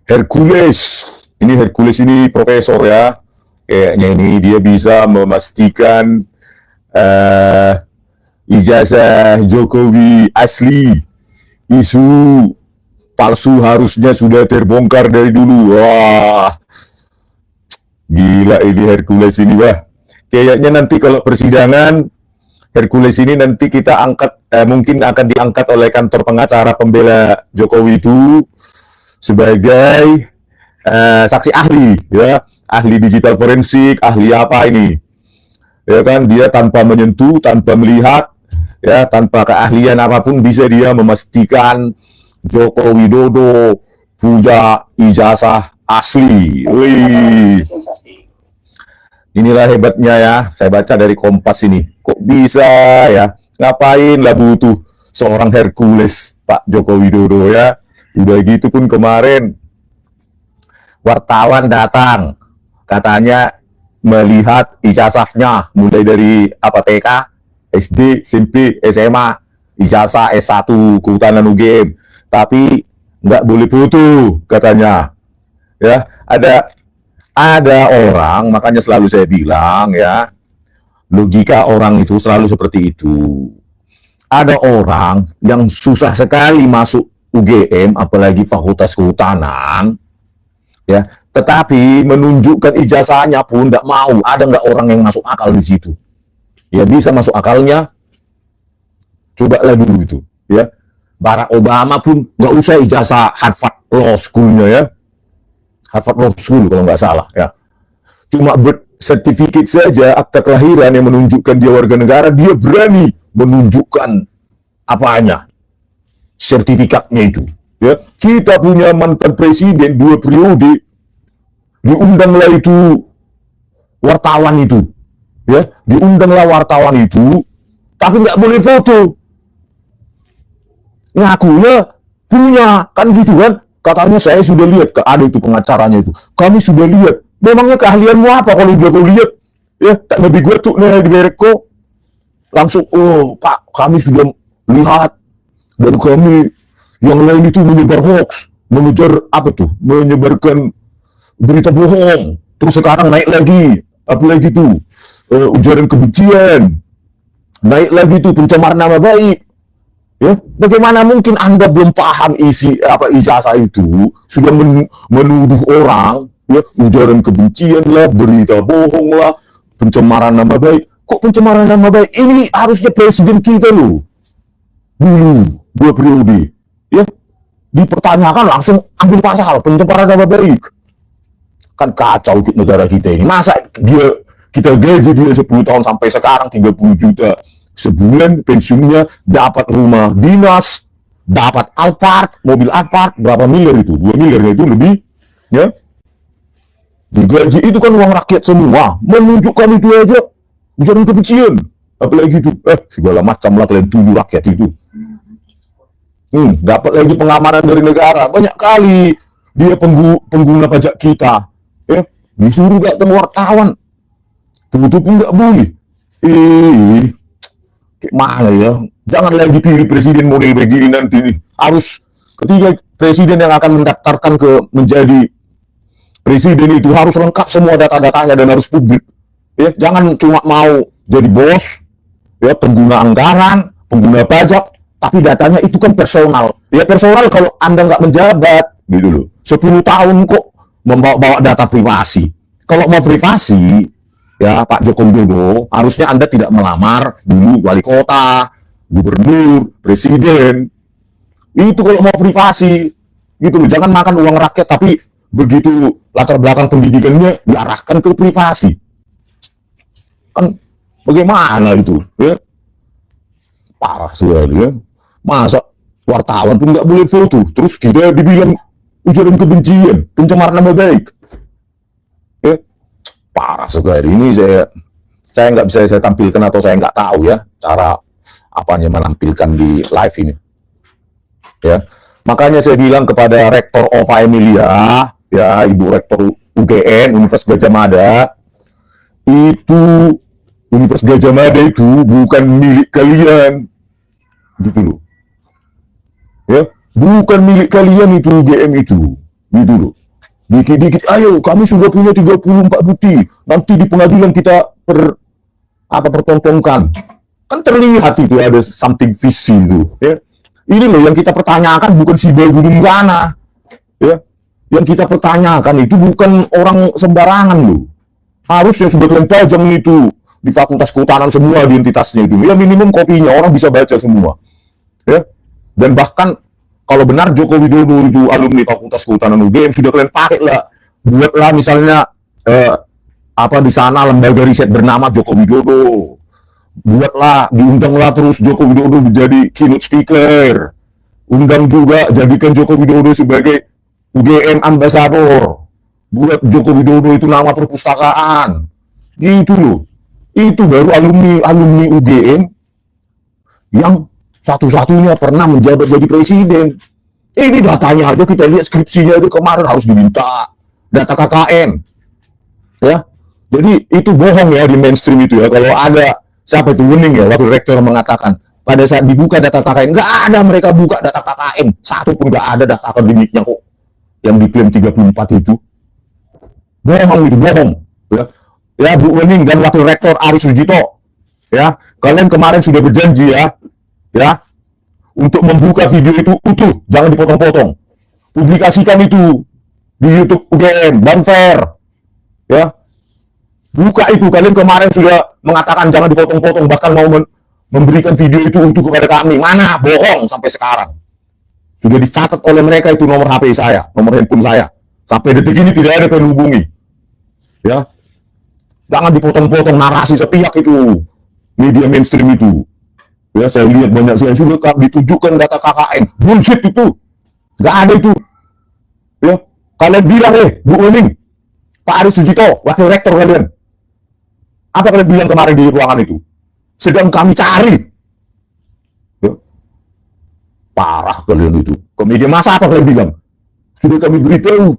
Hercules. Ini Hercules ini profesor ya. Kayaknya ini dia bisa memastikan ijazah Jokowi asli. Isu palsu harusnya sudah terbongkar dari dulu. Wah, gila ini Hercules ini, wah. Kayaknya nanti kalau persidangan Hercules ini nanti kita angkat, mungkin akan diangkat oleh kantor pengacara pembela Jokowi itu sebagai saksi ahli, ya, ahli digital forensik, ahli apa ini, ya kan, dia tanpa menyentuh, tanpa melihat, ya, tanpa keahlian apapun bisa dia memastikan Joko Widodo punya ijazah asli. Wih, inilah hebatnya ya, saya baca dari Kompas ini. Kok bisa ya, ngapain lah butuh seorang Hercules Pak Joko Widodo ya. Udah gitu pun kemarin wartawan datang, katanya melihat ijazahnya mulai dari apa, TK, SD, SMP, SMA, ijazah S1 kehutanan UGM, tapi nggak boleh foto katanya. Ya, ada orang, makanya selalu saya bilang ya, logika orang itu selalu seperti itu. Ada orang yang susah sekali masuk UGM, apalagi Fakultas Kehutanan, ya, tetapi menunjukkan ijazahnya pun tidak mau. Ada nggak orang yang masuk akal di situ? Ya, bisa masuk akalnya, cobalah dulu itu. Ya, Barack Obama pun nggak usah ijazah Harvard Law School-nya ya, Harvard Law School kalau nggak salah ya. Cuma sertifikat saja, akta kelahiran yang menunjukkan dia warga negara, dia berani menunjukkan apanya, sertifikatnya itu. Ya, kita punya mantan presiden 2 periode, diundanglah itu wartawan itu, ya, diundanglah wartawan itu, tapi nggak boleh foto. Ngakunya punya, kan gitu kan? Katanya saya sudah lihat, ada itu pengacaranya itu. Kami sudah lihat. Memangnya keahlianmu apa kalau udah kau lihat? Ya, tak lebih gue tuh nih di Bereko. Langsung, oh Pak, kami sudah lihat. Dan kami yang lain itu menyebar hoax, mengejar apa tuh, menyebarkan berita bohong. Terus sekarang naik lagi, apalagi tuh ujaran kebencian, naik lagi tuh pencemaran nama baik. Ya, bagaimana mungkin Anda belum paham isi apa ijazah itu, sudah menuduh orang, ya, ujaran kebencian lah, berita bohong lah, pencemaran nama baik. Kok pencemaran nama baik? Ini harusnya presiden kita loh. Dulu 2 periode, ya, dipertanyakan langsung ambil pasal pencemaran nama baik. Kan kacau negara kita ini. Masa kita gaji dia 10 tahun sampai sekarang 30 juta sebulan, pensiunnya dapat rumah dinas, dapat Alphard, mobil Alphard, berapa miliar itu? 2 miliar itu lebih, ya. Digaji itu kan uang rakyat semua, menunjukkan itu aja ujaran kebencian, apalagi itu, segala macam lah kalian tuduh rakyat itu. Dapat lagi pengamanan dari negara, banyak kali dia pengguna pajak kita, ya, disuruh datang wartawan, tutup pun nggak boleh. Mana ya, jangan lagi pilih presiden model begini nanti nih. Harus ketika presiden yang akan mendaftarkan ke menjadi presiden itu harus lengkap semua data-datanya dan harus publik. Ya, jangan cuma mau jadi bos, ya, pengguna anggaran, pengguna pajak, tapi datanya itu kan personal. Ya, personal kalau Anda nggak menjabat, gitu loh. 10 tahun kok membawa data privasi. Kalau mau privasi, ya Pak Joko Widodo, harusnya Anda tidak melamar dulu wali kota, gubernur, presiden. Itu kalau mau privasi, gitu loh. Jangan makan uang rakyat, tapi begitu latar belakang pendidikannya diarahkan ke privasi. Kan bagaimana itu? Ya? Parah sekali ya. Masa wartawan pun nggak boleh foto, terus kita dibilang ujaran kebencian, pencemaran nama baik. Ya? Parah sekali. Ini saya nggak bisa saya tampilkan atau saya nggak tahu ya cara apanya menampilkan di live ini. Ya, makanya saya bilang kepada Rektor Ova Emilia, ya, Ibu Rektor UGM Universitas Gadjah Mada, itu Universitas Gadjah Mada itu bukan milik kalian, gitu loh. Ya, bukan milik kalian itu UGM itu. Gitu loh. Dikit-dikit, ayo kami sudah punya 34 bukti. Nanti di pengadilan kita pertontonkan. Kan terlihat itu ada something fishy itu. Ya. Ini loh yang kita pertanyakan bukan si Gunung sana. Ya. Yang kita pertanyakan itu bukan orang sembarangan loh. Harusnya sudah kalian pajang itu di Fakultas Kehutanan semua identitasnya itu. Ya minimal kopinya orang bisa baca semua. Ya. Dan bahkan kalau benar Joko Widodo itu alumni Fakultas Kehutanan UGM sudah kalian pakai lah. Buatlah misalnya di sana lembaga riset bernama Joko Widodo. Buatlah, diundanglah terus Joko Widodo menjadi keynote speaker. Undang juga, jadikan Joko Widodo sebagai UGM ambassador. Buat Joko Widodo itu nama perpustakaan. Gitu loh. Itu baru alumni UGM yang satu-satunya pernah menjabat jadi presiden. Ini datanya aja kita lihat skripsinya itu kemarin harus diminta data KKN. Ya. Jadi itu bohong ya di mainstream itu ya. Kalau ada siapa itu Wening ya, wakil rektor mengatakan pada saat dibuka data KKN, nggak ada mereka buka data KKN, satu pun nggak ada data akademiknya kok yang diklaim 34 itu. Bohong itu, bohong. Ya Bu Wening dan wakil rektor Aris Sujito, ya kalian kemarin sudah berjanji ya untuk membuka video itu utuh, jangan dipotong-potong. Publikasikan itu di YouTube UGM, dan fair, ya. Buka itu, kalian kemarin sudah mengatakan jangan dipotong-potong, bahkan mau memberikan video itu untuk kepada kami. Mana? Bohong sampai sekarang. Sudah dicatat oleh mereka itu nomor HP saya, nomor handphone saya. Sampai detik ini tidak ada yang hubungi. Ya. Jangan dipotong-potong narasi sepihak itu. Media mainstream itu. Ya, saya lihat banyak saya sudah ditunjukkan data KKN. Bullshit itu. Nggak ada itu. Ya. Kalian bilang Bu Wening, Pak Aris Sujito, wakil rektor kalian. Apa kalian bilang kemarin di ruangan itu? Sedang kami cari. Ya. Parah kalian itu. Ke media massa apa kalian bilang? Sudah kami beritahu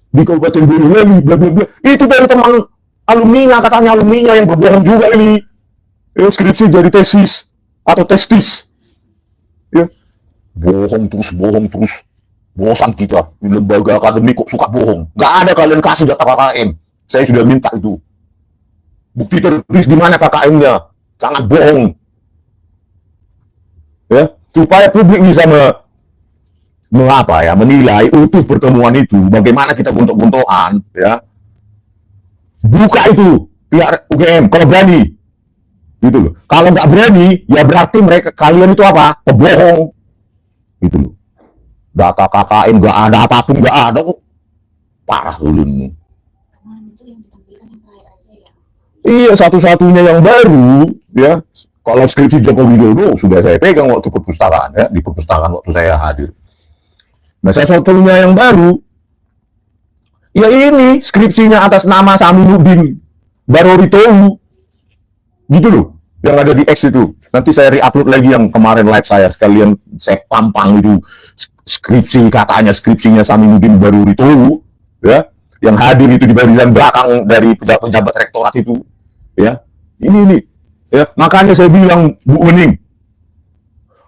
di Kabupaten Boyolali, bla bla bla. Itu dari teman alumni, katanya alumninya yang berbohong juga ini. Ya, skripsi jadi tesis atau testis. Ya. Bohong terus. Bosan kita. Di lembaga akademik kok suka bohong. Nggak ada kalian kasih data KKN. Saya sudah minta itu. Bukti tertulis di mana KKN-nya. Sangat bohong. Ya, supaya publik bisa menilai utuh pertemuan itu, bagaimana kita gontok-gontokan, ya. Buka itu pihak UGM kalau berani. Gitu loh. Kalau nggak berani, ya berarti kalian itu apa? Pembohong. Gitu loh. Data KKN nggak ada, apapun nggak ada kok. Parah ulunmu. Iya, satu-satunya yang baru, ya. Kalau skripsi Joko Widodo sudah saya pegang waktu perpustakaan, ya, di perpustakaan waktu saya hadir. Nah, satu-satunya yang baru, ya ini skripsinya atas nama Saminuddin Baroritohu, gitu loh, yang ada di X itu. Nanti saya re-upload lagi yang kemarin live saya, sekalian saya pampang itu skripsi, katanya skripsinya Saminuddin Baroritohu, ya. Yang hadir itu di barisan belakang dari pejabat rektorat itu, ya. Ini, ya. Makanya saya bilang Bu Wening,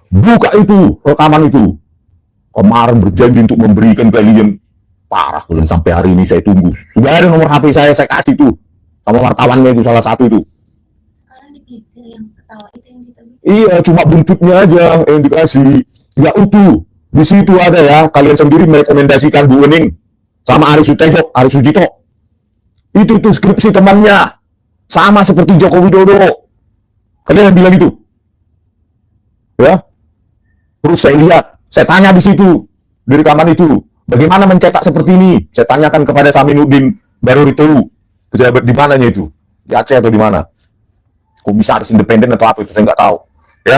buka itu rekaman itu. Kemarin berjanji untuk memberikan kalian, parah kalian sampai hari ini saya tunggu. Sudah ada nomor HP saya kasih tuh sama wartawannya itu, salah satu itu. Iya, cuma buntutnya aja yang dikasih, nggak utuh. Di situ ada ya, kalian sendiri merekomendasikan Bu Wening sama Aris Sujito. Itu tuh skripsi temannya. Sama seperti Joko Widodo. Kalian yang bilang itu. Ya. Terus saya lihat, saya tanya di situ, di rekaman itu, bagaimana mencetak seperti ini? Saya tanyakan kepada Saminuddin Baroritohu, pejabat di mananya itu? Di Aceh atau di mana? Komisaris independen atau apa itu, saya nggak tahu. Ya.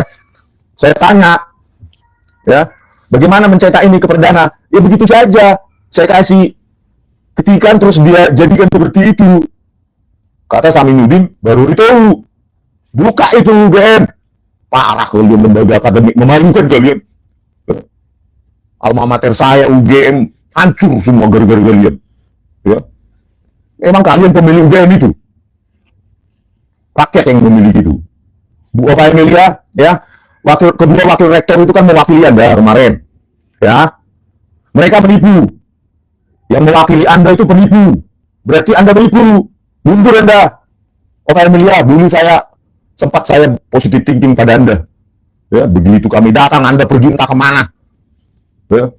Saya tanya, ya, bagaimana mencetak ini ke perdana? Ya begitu saja. Saya kasih ketikan terus dia jadikan seperti itu. Kata Saminuddin Baroritohu. Buka itu UGM. Parah kalian lembaga akademik, memalukan kalian. Alma mater saya UGM hancur semua gara-gara kalian. Ya. Emang kalian pemilih UGM itu? Rakyat yang memilih itu. Bu Ova Emilia, ya, kedua wakil rektor itu kan mewakili Anda kemarin. Ya. Mereka menipu. Yang mewakili Anda itu penipu. Berarti Anda menipu. Mundur Anda. Oh Emilia, dulu sempat saya positive thinking pada Anda. Ya, begitu kami datang, Anda pergi entah kemana. Ya,